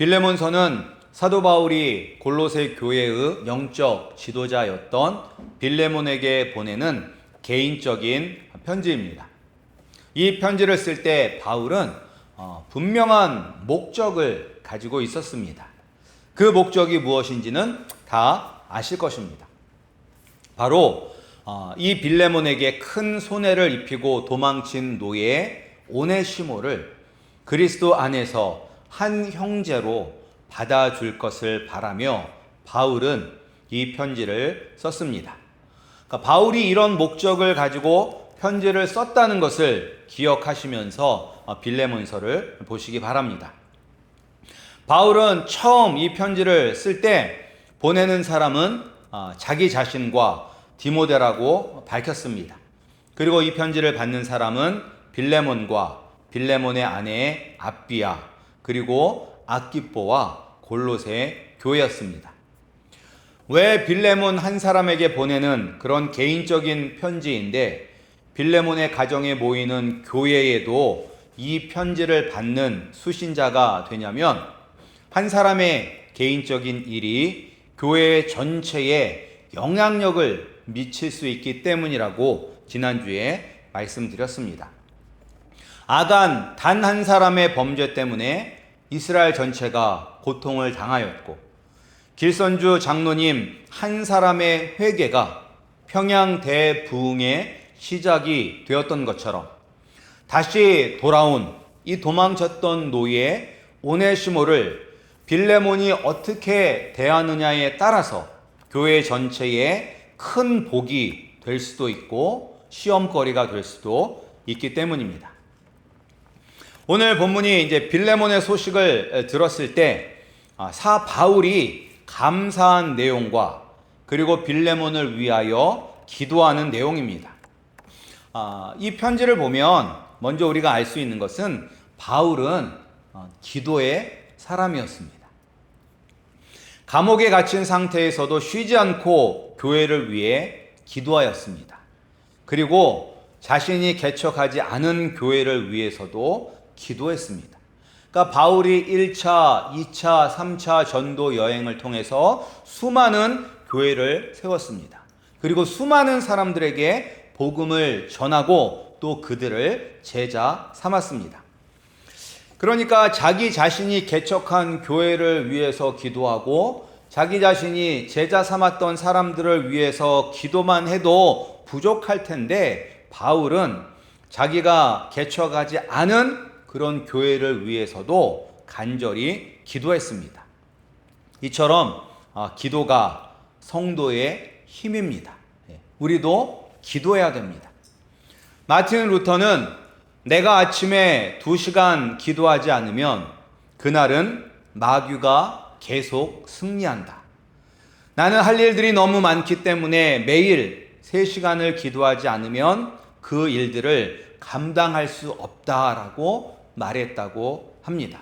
빌레몬서는 사도 바울이 골로새 교회의 영적 지도자였던 빌레몬에게 보내는 개인적인 편지입니다. 이 편지를 쓸 때 바울은 분명한 목적을 가지고 있었습니다. 그 목적이 무엇인지는 다 아실 것입니다. 바로 이 빌레몬에게 큰 손해를 입히고 도망친 노예 오네시모를 그리스도 안에서 한 형제로 받아줄 것을 바라며 바울은 이 편지를 썼습니다. 그러니까 바울이 이런 목적을 가지고 편지를 썼다는 것을 기억하시면서 빌레몬서를 보시기 바랍니다. 바울은 처음 이 편지를 쓸 때 보내는 사람은 자기 자신과 디모데라고 밝혔습니다. 그리고 이 편지를 받는 사람은 빌레몬과 빌레몬의 아내 앞비아 그리고 아키뽀와 골로새 교회였습니다. 왜 빌레몬 한 사람에게 보내는 그런 개인적인 편지인데 빌레몬의 가정에 모이는 교회에도 이 편지를 받는 수신자가 되냐면 한 사람의 개인적인 일이 교회 전체에 영향력을 미칠 수 있기 때문이라고 지난주에 말씀드렸습니다. 아간 단 한 사람의 범죄 때문에 이스라엘 전체가 고통을 당하였고 길선주 장로님 한 사람의 회개가 평양 대부흥의 시작이 되었던 것처럼 다시 돌아온 이 도망쳤던 노예 오네시모를 빌레몬이 어떻게 대하느냐에 따라서 교회 전체에 큰 복이 될 수도 있고 시험거리가 될 수도 있기 때문입니다. 오늘 본문이 이제 빌레몬의 소식을 들었을 때 사 바울이 감사한 내용과 그리고 빌레몬을 위하여 기도하는 내용입니다. 이 편지를 보면 먼저 우리가 알 수 있는 것은 바울은 기도의 사람이었습니다. 감옥에 갇힌 상태에서도 쉬지 않고 교회를 위해 기도하였습니다. 그리고 자신이 개척하지 않은 교회를 위해서도 기도했습니다. 그러니까 바울이 1차, 2차, 3차 전도 여행을 통해서 수많은 교회를 세웠습니다. 그리고 수많은 사람들에게 복음을 전하고 또 그들을 제자 삼았습니다. 그러니까 자기 자신이 개척한 교회를 위해서 기도하고 자기 자신이 제자 삼았던 사람들을 위해서 기도만 해도 부족할 텐데 바울은 자기가 개척하지 않은 그런 교회를 위해서도 간절히 기도했습니다. 이처럼 기도가 성도의 힘입니다. 우리도 기도해야 됩니다. 마틴 루터는 내가 아침에 2시간 기도하지 않으면 그날은 마귀가 계속 승리한다. 나는 할 일들이 너무 많기 때문에 매일 3시간을 기도하지 않으면 그 일들을 감당할 수 없다라고 말했다고 합니다.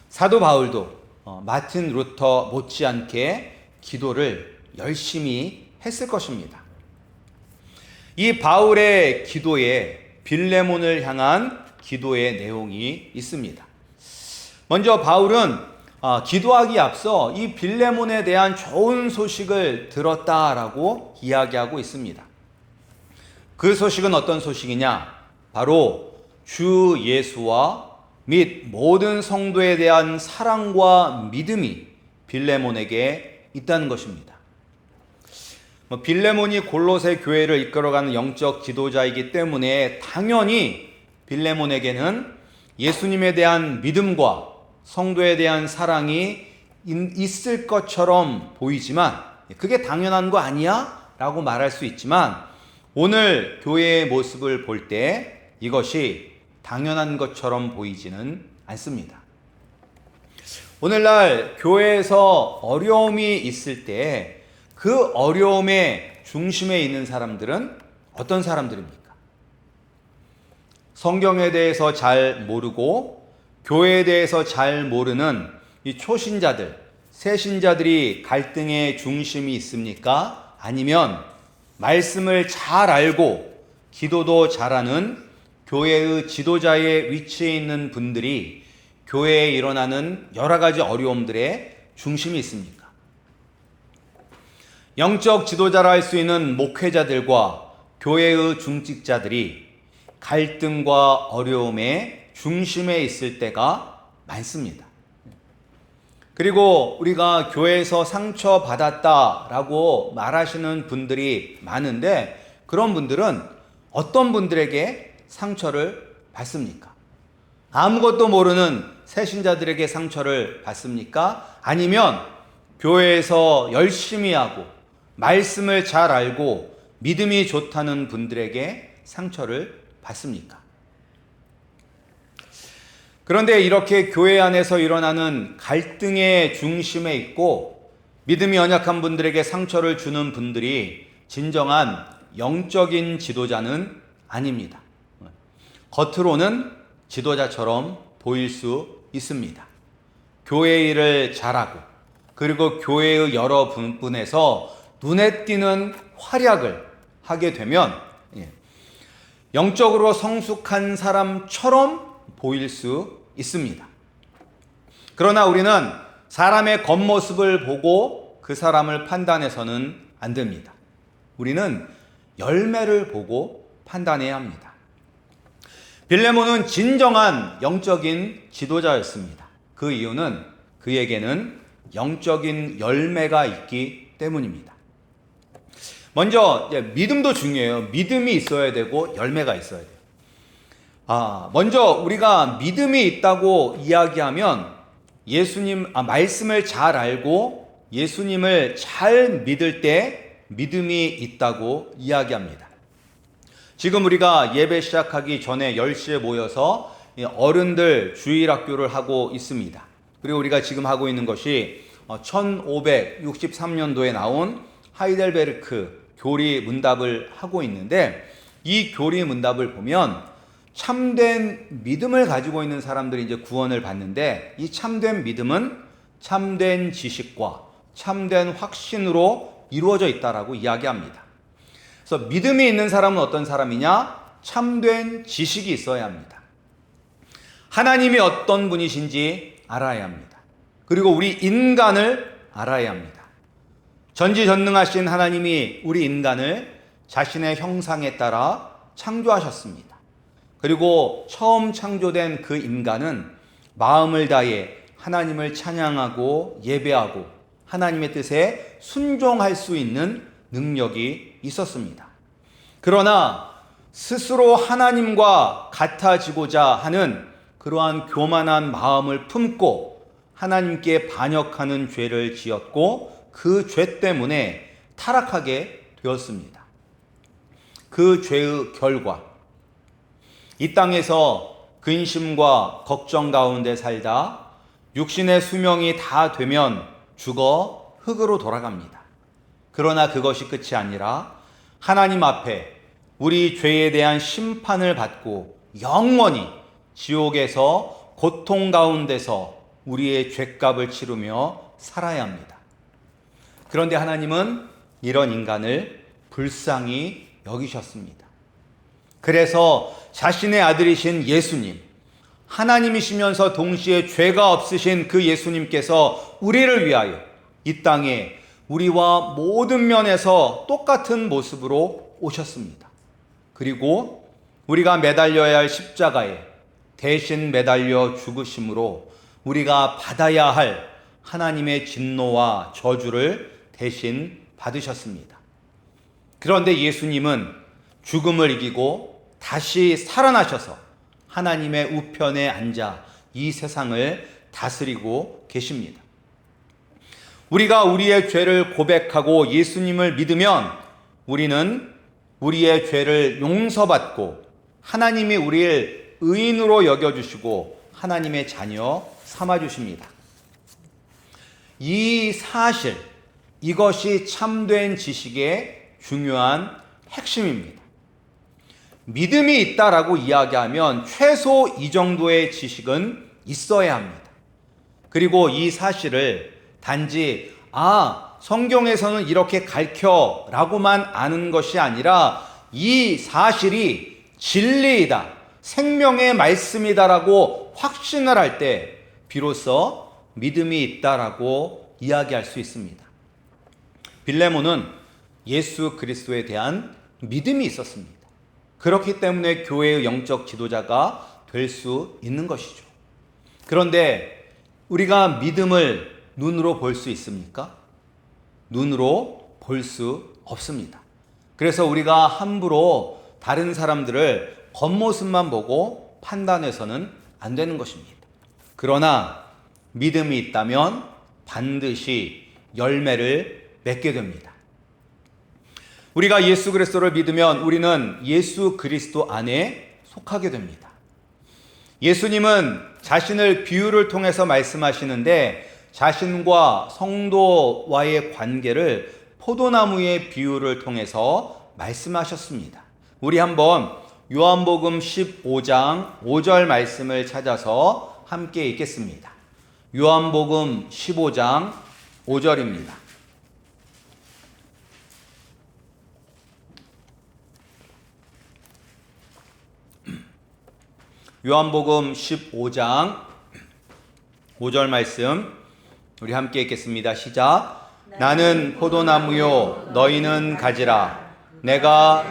사도 바울도 마틴 루터 못지않게 기도를 열심히 했을 것입니다. 이 바울의 기도에 빌레몬을 향한 기도의 내용이 있습니다. 먼저 바울은 기도하기 앞서 이 빌레몬에 대한 좋은 소식을 들었다라고 이야기하고 있습니다. 그 소식은 어떤 소식이냐? 바로 주 예수와 및 모든 성도에 대한 사랑과 믿음이 빌레몬에게 있다는 것입니다. 빌레몬이 골로새 교회를 이끌어가는 영적 지도자이기 때문에 당연히 빌레몬에게는 예수님에 대한 믿음과 성도에 대한 사랑이 있을 것처럼 보이지만 그게 당연한 거 아니야? 라고 말할 수 있지만 오늘 교회의 모습을 볼 때 이것이 당연한 것처럼 보이지는 않습니다. 오늘날 교회에서 어려움이 있을 때 그 어려움의 중심에 있는 사람들은 어떤 사람들입니까? 성경에 대해서 잘 모르고 교회에 대해서 잘 모르는 이 초신자들, 새신자들이 갈등의 중심이 있습니까? 아니면 말씀을 잘 알고 기도도 잘하는 교회의 지도자의 위치에 있는 분들이 교회에 일어나는 여러 가지 어려움들의 중심이 있습니까? 영적 지도자라 할 수 있는 목회자들과 교회의 중직자들이 갈등과 어려움의 중심에 있을 때가 많습니다. 그리고 우리가 교회에서 상처받았다라고 말하시는 분들이 많은데, 그런 분들은 어떤 분들에게 상처를 받습니까? 아무것도 모르는 새신자들에게 상처를 받습니까? 아니면 교회에서 열심히 하고 말씀을 잘 알고 믿음이 좋다는 분들에게 상처를 받습니까? 그런데 이렇게 교회 안에서 일어나는 갈등의 중심에 있고 믿음이 연약한 분들에게 상처를 주는 분들이 진정한 영적인 지도자는 아닙니다. 겉으로는 지도자처럼 보일 수 있습니다. 교회 일을 잘하고 그리고 교회의 여러 부분에서 눈에 띄는 활약을 하게 되면 영적으로 성숙한 사람처럼 보일 수 있습니다. 그러나 우리는 사람의 겉모습을 보고 그 사람을 판단해서는 안 됩니다. 우리는 열매를 보고 판단해야 합니다. 빌레몬은 진정한 영적인 지도자였습니다. 그 이유는 그에게는 영적인 열매가 있기 때문입니다. 먼저 믿음도 중요해요. 믿음이 있어야 되고 열매가 있어야 돼요. 먼저 우리가 믿음이 있다고 이야기하면 말씀을 잘 알고 예수님을 잘 믿을 때 믿음이 있다고 이야기합니다. 지금 우리가 예배 시작하기 전에 10시에 모여서 어른들 주일학교를 하고 있습니다. 그리고 우리가 지금 하고 있는 것이 1563년도에 나온 하이델베르크 교리 문답을 하고 있는데, 이 교리 문답을 보면 참된 믿음을 가지고 있는 사람들이 이제 구원을 받는데, 이 참된 믿음은 참된 지식과 참된 확신으로 이루어져 있다라고 이야기합니다. 그래서 믿음이 있는 사람은 어떤 사람이냐? 참된 지식이 있어야 합니다. 하나님이 어떤 분이신지 알아야 합니다. 그리고 우리 인간을 알아야 합니다. 전지전능하신 하나님이 우리 인간을 자신의 형상에 따라 창조하셨습니다. 그리고 처음 창조된 그 인간은 마음을 다해 하나님을 찬양하고 예배하고 하나님의 뜻에 순종할 수 있는 능력이 있었습니다. 그러나 스스로 하나님과 같아지고자 하는 그러한 교만한 마음을 품고 하나님께 반역하는 죄를 지었고 그 죄 때문에 타락하게 되었습니다. 그 죄의 결과, 이 땅에서 근심과 걱정 가운데 살다 육신의 수명이 다 되면 죽어 흙으로 돌아갑니다. 그러나 그것이 끝이 아니라 하나님 앞에 우리 죄에 대한 심판을 받고 영원히 지옥에서 고통 가운데서 우리의 죄값을 치르며 살아야 합니다. 그런데 하나님은 이런 인간을 불쌍히 여기셨습니다. 그래서 자신의 아들이신 예수님, 하나님이시면서 동시에 죄가 없으신 그 예수님께서 우리를 위하여 이 땅에 우리와 모든 면에서 똑같은 모습으로 오셨습니다. 그리고 우리가 매달려야 할 십자가에 대신 매달려 죽으심으로 우리가 받아야 할 하나님의 진노와 저주를 대신 받으셨습니다. 그런데 예수님은 죽음을 이기고 다시 살아나셔서 하나님의 우편에 앉아 이 세상을 다스리고 계십니다. 우리가 우리의 죄를 고백하고 예수님을 믿으면 우리는 우리의 죄를 용서받고 하나님이 우리를 의인으로 여겨주시고 하나님의 자녀 삼아주십니다. 이 사실, 이것이 참된 지식의 중요한 핵심입니다. 믿음이 있다라고 이야기하면 최소 이 정도의 지식은 있어야 합니다. 그리고 이 사실을 단지 성경에서는 이렇게 가르쳐 라고만 아는 것이 아니라 이 사실이 진리이다, 생명의 말씀이다라고 확신을 할 때 비로소 믿음이 있다라고 이야기할 수 있습니다. 빌레몬은 예수 그리스도에 대한 믿음이 있었습니다. 그렇기 때문에 교회의 영적 지도자가 될 수 있는 것이죠. 그런데 우리가 믿음을 눈으로 볼 수 있습니까? 눈으로 볼 수 없습니다. 그래서 우리가 함부로 다른 사람들을 겉모습만 보고 판단해서는 안 되는 것입니다. 그러나 믿음이 있다면 반드시 열매를 맺게 됩니다. 우리가 예수 그리스도를 믿으면 우리는 예수 그리스도 안에 속하게 됩니다. 예수님은 자신을 비유를 통해서 말씀하시는데 자신과 성도와의 관계를 포도나무의 비유를 통해서 말씀하셨습니다. 우리 한번 요한복음 15장 5절 말씀을 찾아서 함께 읽겠습니다. 요한복음 15장 5절입니다. 요한복음 15장 5절 말씀 우리 함께 읽겠습니다. 시작. 나는 포도나무요 너희는 가지라. 내가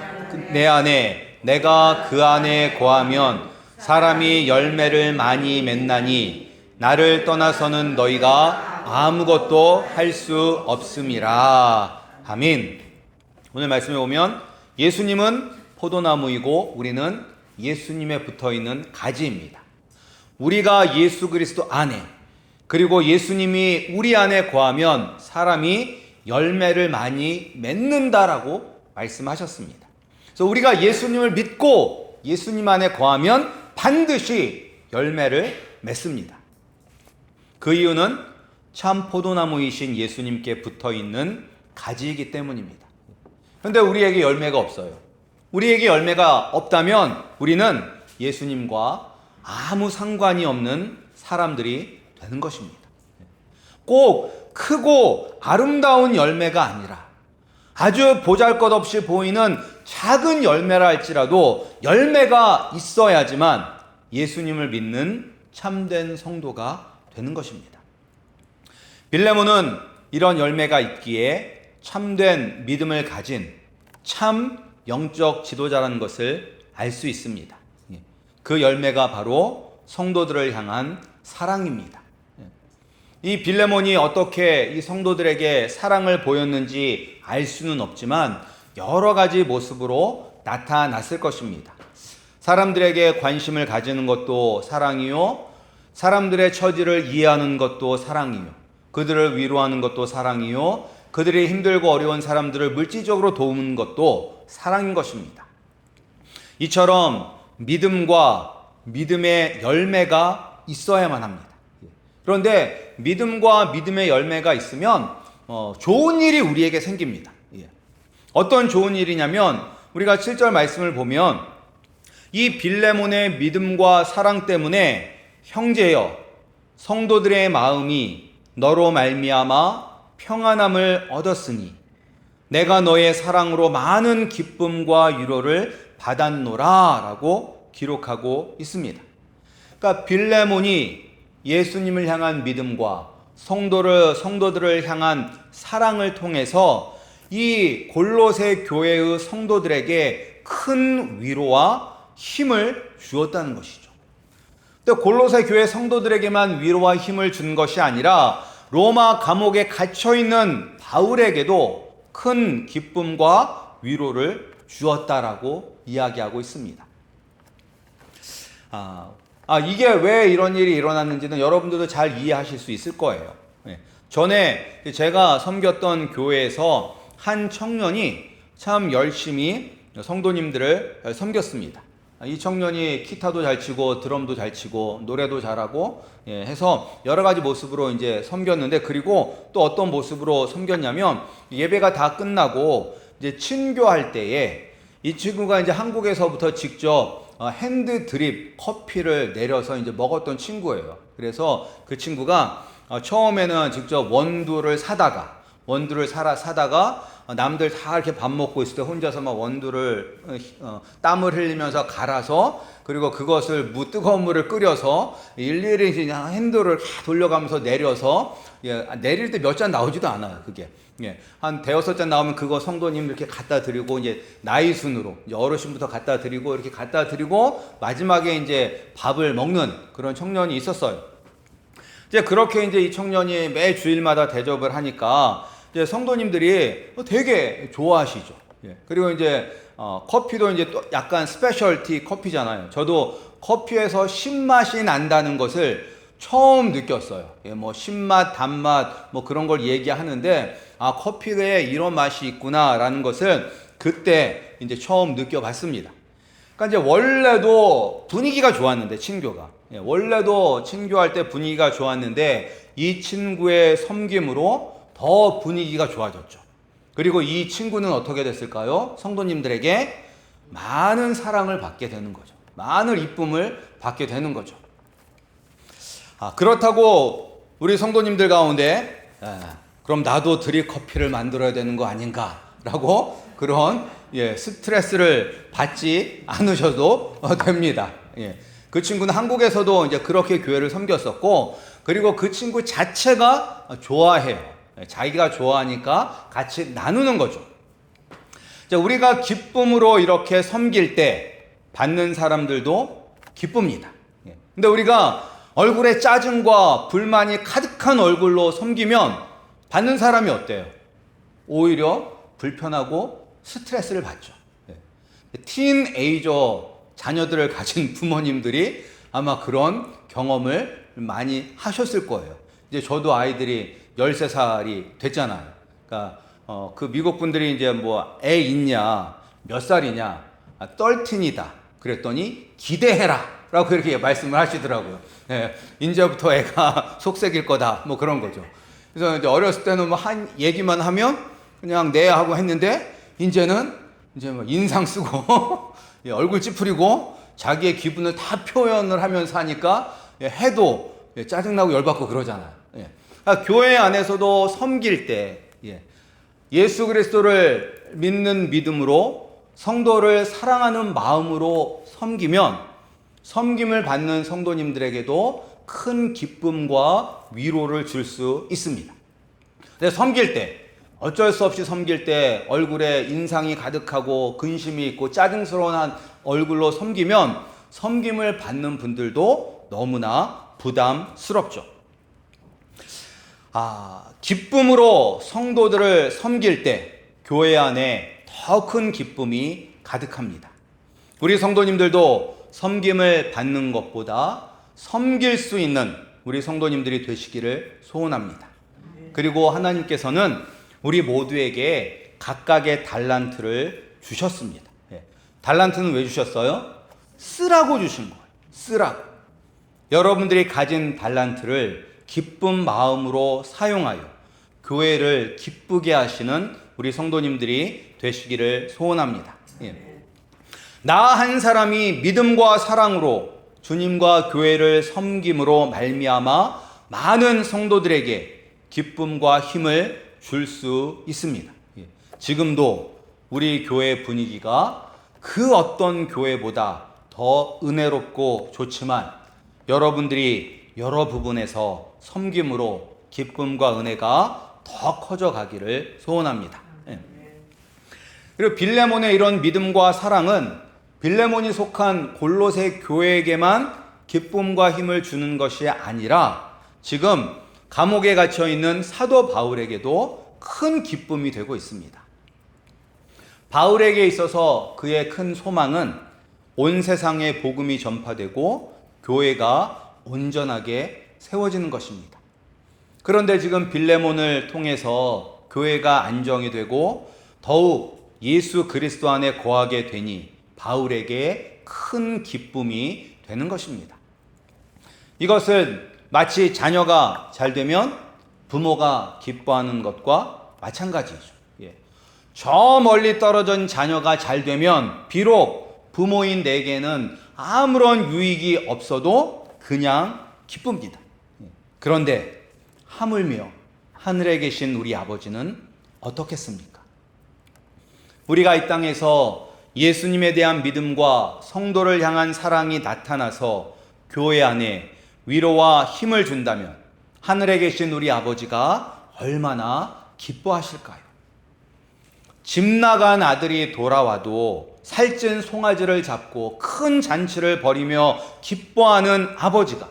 내 안에 내가 그 안에 거하면 사람이 열매를 많이 맺나니 나를 떠나서는 너희가 아무것도 할 수 없음이라. 아멘. 오늘 말씀에 보면 예수님은 포도나무이고 우리는 예수님에 붙어있는 가지입니다. 우리가 예수 그리스도 안에 그리고 예수님이 우리 안에 거하면 사람이 열매를 많이 맺는다라고 말씀하셨습니다. 그래서 우리가 예수님을 믿고 예수님 안에 거하면 반드시 열매를 맺습니다. 그 이유는 참 포도나무이신 예수님께 붙어있는 가지이기 때문입니다. 그런데 우리에게 열매가 없어요. 우리에게 열매가 없다면 우리는 예수님과 아무 상관이 없는 사람들이 되는 것입니다. 꼭 크고 아름다운 열매가 아니라 아주 보잘것없이 보이는 작은 열매라 할지라도 열매가 있어야지만 예수님을 믿는 참된 성도가 되는 것입니다. 빌레몬은 이런 열매가 있기에 참된 믿음을 가진 참 영적 지도자라는 것을 알 수 있습니다. 그 열매가 바로 성도들을 향한 사랑입니다. 이 빌레몬이 어떻게 이 성도들에게 사랑을 보였는지 알 수는 없지만 여러 가지 모습으로 나타났을 것입니다. 사람들에게 관심을 가지는 것도 사랑이요, 사람들의 처지를 이해하는 것도 사랑이요, 그들을 위로하는 것도 사랑이요, 그들이 힘들고 어려운 사람들을 물질적으로 도우는 것도 사랑인 것입니다. 이처럼 믿음과 믿음의 열매가 있어야만 합니다. 그런데 믿음과 믿음의 열매가 있으면 좋은 일이 우리에게 생깁니다. 어떤 좋은 일이냐면 우리가 7절 말씀을 보면 이 빌레몬의 믿음과 사랑 때문에 형제여 성도들의 마음이 너로 말미암아 평안함을 얻었으니 내가 너의 사랑으로 많은 기쁨과 위로를 받았노라 라고 기록하고 있습니다. 그러니까 빌레몬이 예수님을 향한 믿음과 성도들을 향한 사랑을 통해서 이 골로새 교회의 성도들에게 큰 위로와 힘을 주었다는 것이죠. 근데 골로새 교회 성도들에게만 위로와 힘을 준 것이 아니라 로마 감옥에 갇혀있는 바울에게도 큰 기쁨과 위로를 주었다라고 이야기하고 있습니다. 이게 왜 이런 일이 일어났는지는 여러분들도 잘 이해하실 수 있을 거예요. 전에 제가 섬겼던 교회에서 한 청년이 참 열심히 성도님들을 섬겼습니다. 이 청년이 기타도 잘 치고 드럼도 잘 치고 노래도 잘하고 해서 여러 가지 모습으로 이제 섬겼는데, 그리고 또 어떤 모습으로 섬겼냐면 예배가 다 끝나고 이제 친교할 때에 이 친구가 이제 한국에서부터 직접 핸드 드립 커피를 내려서 이제 먹었던 친구예요. 그래서 그 친구가 처음에는 직접 원두를 사다가 원두를 사다가 남들 다 이렇게 밥 먹고 있을 때 혼자서 막 원두를 땀을 흘리면서 갈아서, 그리고 그것을 뜨거운 물을 끓여서 일일이 그냥 핸들을 다 돌려가면서 내려서, 내릴 때 몇 잔 나오지도 않아요. 그게 한 대여섯 잔 나오면 그거 성도님 이렇게 갖다 드리고, 이제 나이 순으로 이제 어르신부터 갖다 드리고, 이렇게 갖다 드리고 마지막에 이제 밥을 먹는 그런 청년이 있었어요. 이제 그렇게 이제 이 청년이 매 주일마다 대접을 하니까 이제 성도님들이 되게 좋아하시죠. 그리고 이제 커피도 이제 또 약간 스페셜티 커피잖아요. 저도 커피에서 신맛이 난다는 것을 처음 느꼈어요. 뭐 신맛, 단맛 뭐 그런 걸 얘기하는데, 커피에 이런 맛이 있구나라는 것을 그때 이제 처음 느껴봤습니다. 그러니까 이제 원래도 분위기가 좋았는데, 친교가 원래도 친교할 때 분위기가 좋았는데 이 친구의 섬김으로 더 분위기가 좋아졌죠. 그리고 이 친구는 어떻게 됐을까요? 성도님들에게 많은 사랑을 받게 되는 거죠. 많은 이쁨을 받게 되는 거죠. 그렇다고 우리 성도님들 가운데 그럼 나도 드립커피를 만들어야 되는 거 아닌가라고 그런 스트레스를 받지 않으셔도 됩니다. 그 친구는 한국에서도 이제 그렇게 교회를 섬겼었고, 그리고 그 친구 자체가 좋아해요. 자기가 좋아하니까 같이 나누는 거죠. 우리가 기쁨으로 이렇게 섬길 때 받는 사람들도 기쁩니다. 근데 우리가 얼굴에 짜증과 불만이 가득한 얼굴로 섬기면 받는 사람이 어때요? 오히려 불편하고 스트레스를 받죠. 티네이저 자녀들을 가진 부모님들이 아마 그런 경험을 많이 하셨을 거예요. 이제 저도 아이들이 13살이 됐잖아요. 그러니까 그 미국 분들이 이제 뭐 애 있냐, 몇 살이냐, 13이다. 그랬더니 기대해라 라고 이렇게 말씀을 하시더라고요. 이제부터 애가 속색일 거다, 뭐 그런 거죠. 그래서 이제 어렸을 때는 뭐 한 얘기만 하면 그냥 네 하고 했는데, 이제는 이제 뭐 인상 쓰고 얼굴 찌푸리고 자기의 기분을 다 표현을 하면서 하니까 해도 짜증나고 열받고 그러잖아요. 그러니까 교회 안에서도 섬길 때 예수 그리스도를 믿는 믿음으로 성도를 사랑하는 마음으로 섬기면 섬김을 받는 성도님들에게도 큰 기쁨과 위로를 줄 수 있습니다. 근데 섬길 때, 어쩔 수 없이 섬길 때 얼굴에 인상이 가득하고 근심이 있고 짜증스러운 얼굴로 섬기면 섬김을 받는 분들도 너무나 부담스럽죠. 기쁨으로 성도들을 섬길 때 교회 안에 더 큰 기쁨이 가득합니다. 우리 성도님들도 섬김을 받는 것보다 섬길 수 있는 우리 성도님들이 되시기를 소원합니다. 그리고 하나님께서는 우리 모두에게 각각의 달란트를 주셨습니다. 달란트는 왜 주셨어요? 쓰라고 주신 거예요. 쓰라고. 여러분들이 가진 달란트를 기쁜 마음으로 사용하여 교회를 기쁘게 하시는 우리 성도님들이 되시기를 소원합니다. 나 한 사람이 믿음과 사랑으로 주님과 교회를 섬김으로 말미암아 많은 성도들에게 기쁨과 힘을 줄 수 있습니다. 지금도 우리 교회 분위기가 그 어떤 교회보다 더 은혜롭고 좋지만 여러분들이 여러 부분에서 섬김으로 기쁨과 은혜가 더 커져 가기를 소원합니다. 그리고 빌레몬의 이런 믿음과 사랑은 빌레몬이 속한 골로새 교회에게만 기쁨과 힘을 주는 것이 아니라 지금 감옥에 갇혀 있는 사도 바울에게도 큰 기쁨이 되고 있습니다. 바울에게 있어서 그의 큰 소망은 온 세상에 복음이 전파되고 교회가 온전하게 세워지는 것입니다. 그런데 지금 빌레몬을 통해서 교회가 안정이 되고 더욱 예수 그리스도 안에 거하게 되니 바울에게 큰 기쁨이 되는 것입니다. 이것은 마치 자녀가 잘 되면 부모가 기뻐하는 것과 마찬가지죠. 저 멀리 떨어진 자녀가 잘 되면 비록 부모인 내게는 아무런 유익이 없어도 그냥 기쁩니다. 그런데 하물며 하늘에 계신 우리 아버지는 어떻겠습니까? 우리가 이 땅에서 예수님에 대한 믿음과 성도를 향한 사랑이 나타나서 교회 안에 위로와 힘을 준다면 하늘에 계신 우리 아버지가 얼마나 기뻐하실까요? 집 나간 아들이 돌아와도 살찐 송아지를 잡고 큰 잔치를 벌이며 기뻐하는 아버지가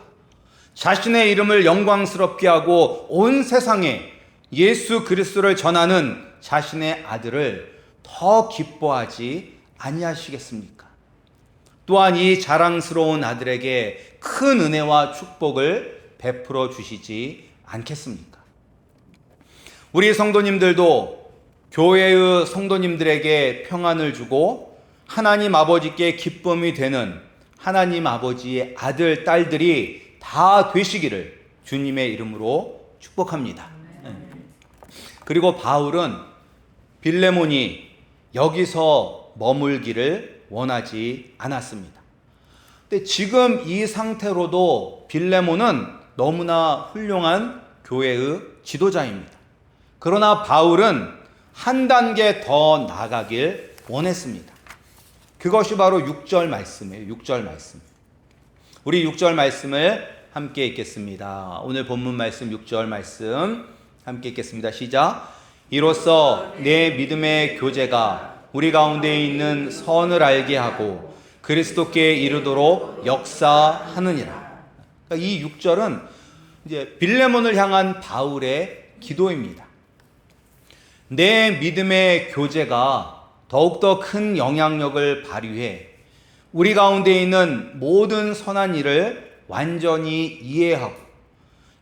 자신의 이름을 영광스럽게 하고 온 세상에 예수 그리스도를 전하는 자신의 아들을 더 기뻐하지 아니하시겠습니까? 또한 이 자랑스러운 아들에게 큰 은혜와 축복을 베풀어 주시지 않겠습니까? 우리 성도님들도 교회의 성도님들에게 평안을 주고 하나님 아버지께 기쁨이 되는 하나님 아버지의 아들, 딸들이 다 되시기를 주님의 이름으로 축복합니다. 그리고 바울은 빌레몬이 여기서 머물기를 원하지 않았습니다. 근데 지금 이 상태로도 빌레몬은 너무나 훌륭한 교회의 지도자입니다. 그러나 바울은 한 단계 더 나아가길 원했습니다. 그것이 바로 6절 말씀이에요. 6절 말씀. 우리 6절 말씀을 함께 읽겠습니다. 오늘 본문 말씀 6절 말씀 함께 읽겠습니다. 시작. 이로써 내 믿음의 교제가 우리 가운데 있는 선을 알게 하고 그리스도께 이르도록 역사하느니라. 그러니까 이 6절은 이제 빌레몬을 향한 바울의 기도입니다. 내 믿음의 교제가 더욱더 큰 영향력을 발휘해 우리 가운데 있는 모든 선한 일을 완전히 이해하고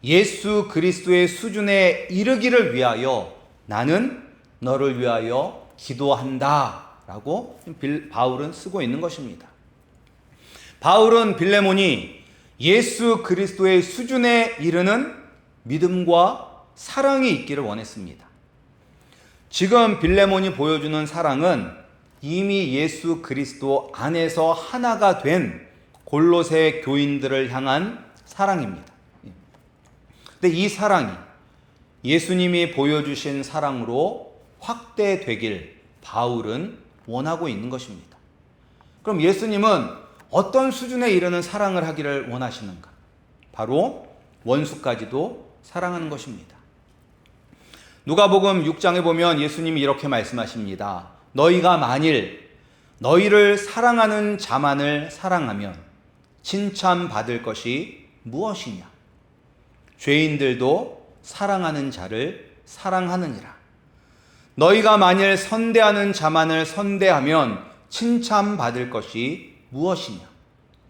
예수 그리스도의 수준에 이르기를 위하여 나는 너를 위하여 기도한다 라고 바울은 쓰고 있는 것입니다. 바울은 빌레몬이 예수 그리스도의 수준에 이르는 믿음과 사랑이 있기를 원했습니다. 지금 빌레몬이 보여주는 사랑은 이미 예수 그리스도 안에서 하나가 된 골로새 교인들을 향한 사랑입니다. 근데 이 사랑이 예수님이 보여주신 사랑으로 확대되길 바울은 원하고 있는 것입니다. 그럼 예수님은 어떤 수준에 이르는 사랑을 하기를 원하시는가? 바로 원수까지도 사랑하는 것입니다. 누가복음 6장에 보면 예수님이 이렇게 말씀하십니다. 너희가 만일 너희를 사랑하는 자만을 사랑하면 칭찬받을 것이 무엇이냐? 죄인들도 사랑하는 자를 사랑하느니라. 너희가 만일 선대하는 자만을 선대하면 칭찬받을 것이 무엇이냐?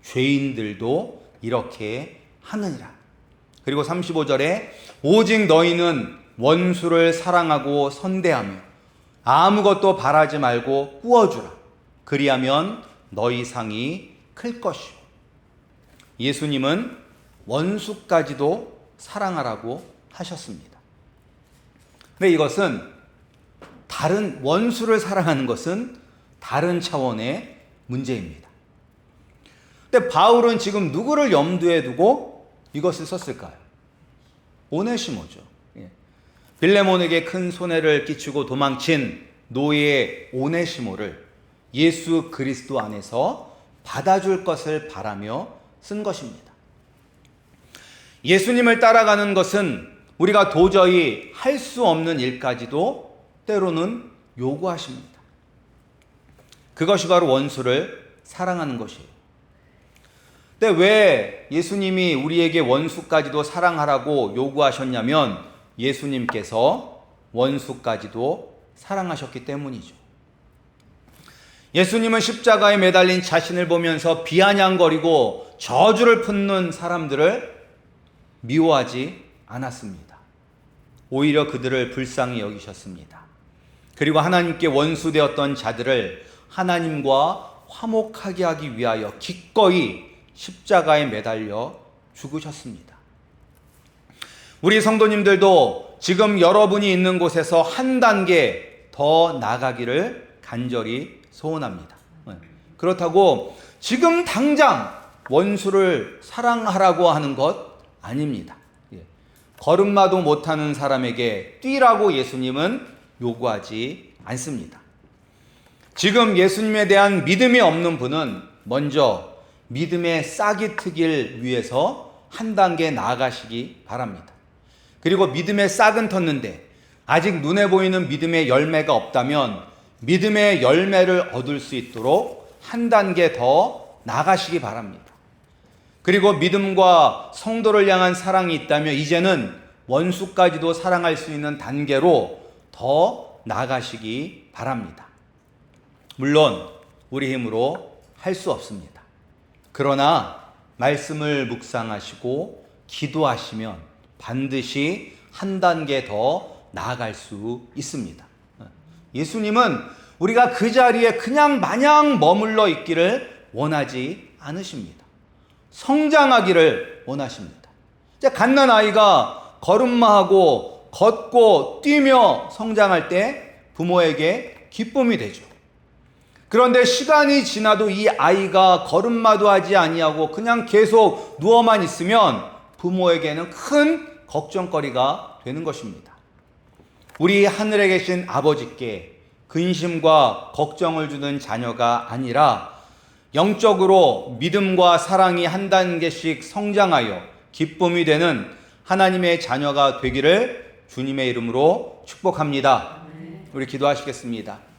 죄인들도 이렇게 하느니라. 그리고 35절에 오직 너희는 원수를 사랑하고 선대하며 아무것도 바라지 말고 꾸어주라. 그리하면 너희 상이 클 것이요. 예수님은 원수까지도 사랑하라고 하셨습니다. 근데 이것은 다른 원수를 사랑하는 것은 다른 차원의 문제입니다. 근데 바울은 지금 누구를 염두에 두고 이것을 썼을까요? 오네시모죠. 빌레몬에게 큰 손해를 끼치고 도망친 노예 오네시모를 예수 그리스도 안에서 받아줄 것을 바라며 쓴 것입니다. 예수님을 따라가는 것은 우리가 도저히 할 수 없는 일까지도 때로는 요구하십니다. 그것이 바로 원수를 사랑하는 것이에요. 근데 왜 예수님이 우리에게 원수까지도 사랑하라고 요구하셨냐면 예수님께서 원수까지도 사랑하셨기 때문이죠. 예수님은 십자가에 매달린 자신을 보면서 비아냥거리고 저주를 품는 사람들을 미워하지 않았습니다. 오히려 그들을 불쌍히 여기셨습니다. 그리고 하나님께 원수되었던 자들을 하나님과 화목하게 하기 위하여 기꺼이 십자가에 매달려 죽으셨습니다. 우리 성도님들도 지금 여러분이 있는 곳에서 한 단계 더 나가기를 간절히 소원합니다. 그렇다고 지금 당장 원수를 사랑하라고 하는 것 아닙니다. 걸음마도 못하는 사람에게 뛰라고 예수님은 요구하지 않습니다. 지금 예수님에 대한 믿음이 없는 분은 먼저 믿음의 싹이 트길 위해서 한 단계 나아가시기 바랍니다. 그리고 믿음의 싹은 텄는데 아직 눈에 보이는 믿음의 열매가 없다면 믿음의 열매를 얻을 수 있도록 한 단계 더 나아가시기 바랍니다. 그리고 믿음과 성도를 향한 사랑이 있다면 이제는 원수까지도 사랑할 수 있는 단계로 더 나아가시기 바랍니다. 물론 우리 힘으로 할 수 없습니다. 그러나 말씀을 묵상하시고 기도하시면 반드시 한 단계 더 나아갈 수 있습니다. 예수님은 우리가 그 자리에 그냥 마냥 머물러 있기를 원하지 않으십니다. 성장하기를 원하십니다. 갓난아이가 걸음마하고 걷고 뛰며 성장할 때 부모에게 기쁨이 되죠. 그런데 시간이 지나도 이 아이가 걸음마도 하지 아니하고 그냥 계속 누워만 있으면 부모에게는 큰 걱정거리가 되는 것입니다. 우리 하늘에 계신 아버지께 근심과 걱정을 주는 자녀가 아니라 영적으로 믿음과 사랑이 한 단계씩 성장하여 기쁨이 되는 하나님의 자녀가 되기를 주님의 이름으로 축복합니다. 우리 기도하시겠습니다.